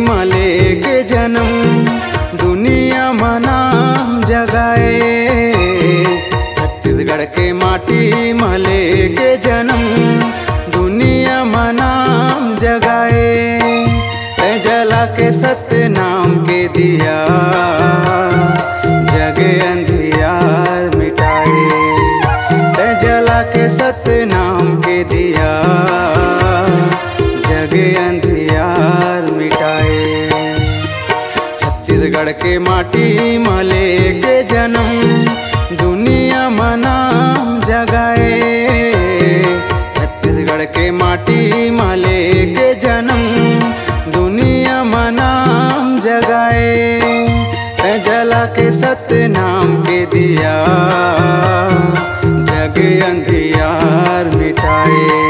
मले के जन्म दुनिया में नाम जगाए। छत्तीसगढ़ के माटी मले के जन्म दुनिया में नाम जगाए। जला के सत्य नाम के दिया जगे अंधियार मिटाए। जला के सत्य नाम के दिया जगे अंधियार मिटाए। छत्तीसगढ़ के माटी मले के जन्म दुनिया में नाम जगाए। छत्तीसगढ़ के माटी मले के जन्म दुनिया में नाम जगाए। जला के सत्य नाम के दिया जगे अंधियार मिटाए।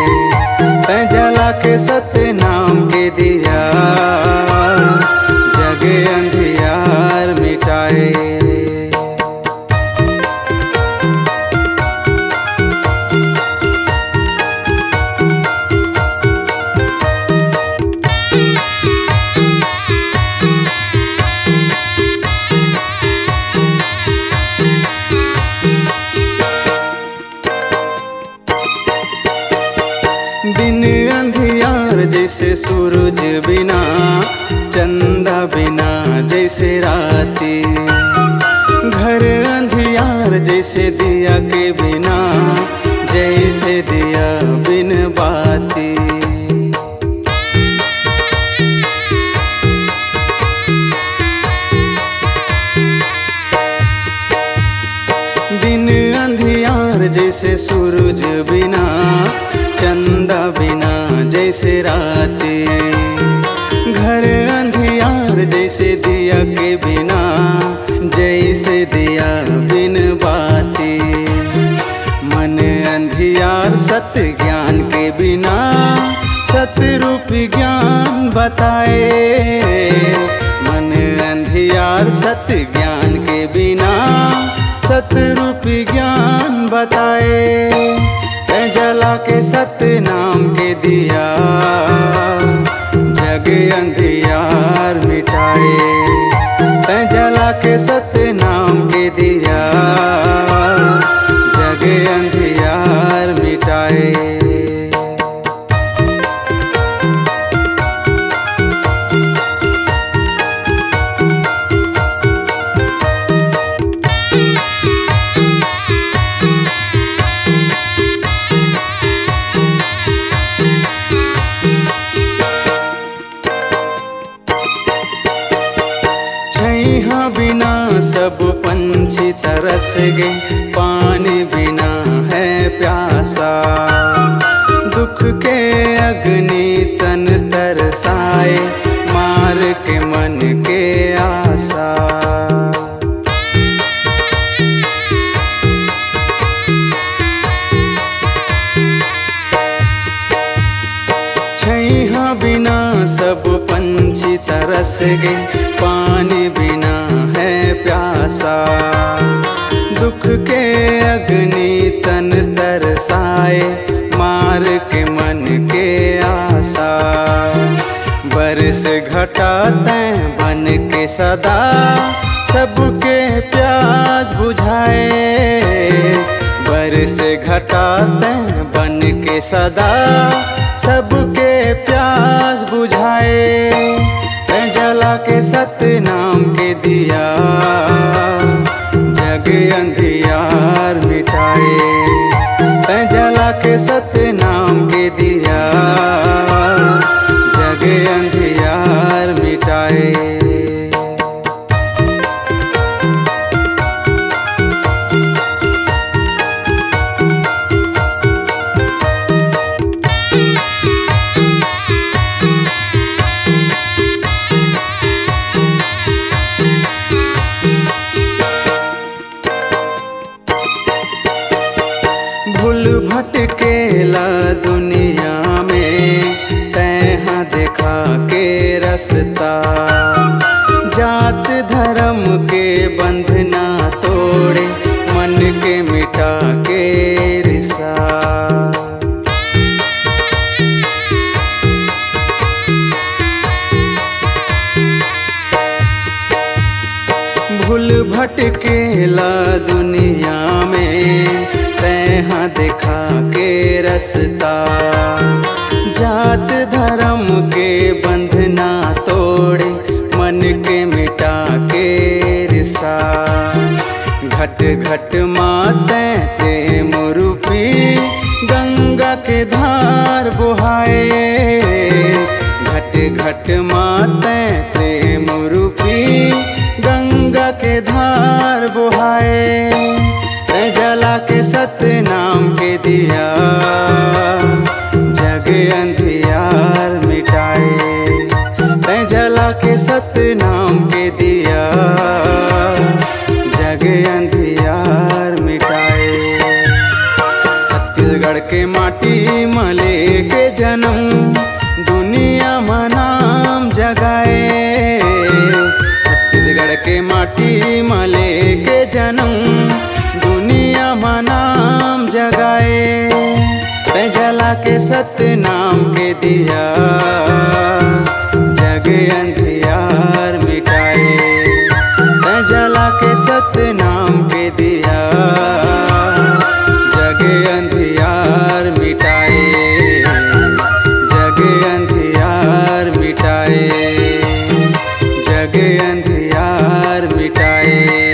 जला के सत्य नाम के दिया जगे अंधियार मिटाए। दिन अंधियार जैसे सूरज बिना, चंदा बिना जैसे राती। घर अंधियार जैसे दिया के बिना, जैसे दिया बिन बाती। दिन अंधियार जैसे सूरज बिना, चंदा बिना जैसे राती। घर अंधियार जैसे दिया के बिना, जैसे दिया बिन बाती। मन अंधियार सत्य ज्ञान के बिना, सत्य रूपी ज्ञान बताए। मन अंधियार सत्य ज्ञान के बिना, सत्य रूपी ज्ञान बताए। जला के सत्य नाम के दिया जगे अंधियार मिटाए। जला के सत्य नाम के दिया जगे अंधियार मिटाए। छैहा बिना सब पंछी तरस गए, पानी बिना है प्यासा। दुख के अग्नि तन तरसाए, मार के मन के आशा। छैहा बिना सब पंछी तरस गए, पानी बिना है प्यासा। दुख के अग्नि तन तरसाए, मार के मन के आशा। बरस घटा तैं बन के सदा, सबके प्यास बुझाए। बरस घटा तैं बन के सदा, सबके प्यास बुझाए। जला के सत्य नाम के दिया जगे अंधियार मिटाए। जला के सत्य नाम के दिया जगे अंधियार मिटाए। भूल भटकेला दुनिया में, तैहा देखा के रसता। जात धर्म के बंधना तोड़े, मन के मिटा के रिसा। भूल भटकेला दुनिया में, तैहा दिखा के रस्ता। जात धर्म के बंधना तोड़े, मन के मिटा के रिसा। घट घट माते प्रेम रूपी गंगा के धार बुहाए। घट घट माते प्रेम रूपी गंगा के धार बुहाए। मैं जला के सतनाम के दिया, जग अंधियार मिटाए। मैं जला के सतनाम के दिया, जग अंधियार मिटाए। छत्तीसगढ़ के माटी मले के जन्म, दुनिया में नाम जगाए। छत्तीसगढ़ के माटी मले के जन्म, दुनिया में नाम जगाए। मैं जला के सतनाम के दिया, जग अंधियार मिटाए। मैं जला के सतनाम के दिया, जग अंधियार मिटाए। जग अंधियार मिटाए, जग अंधियार मिटाए।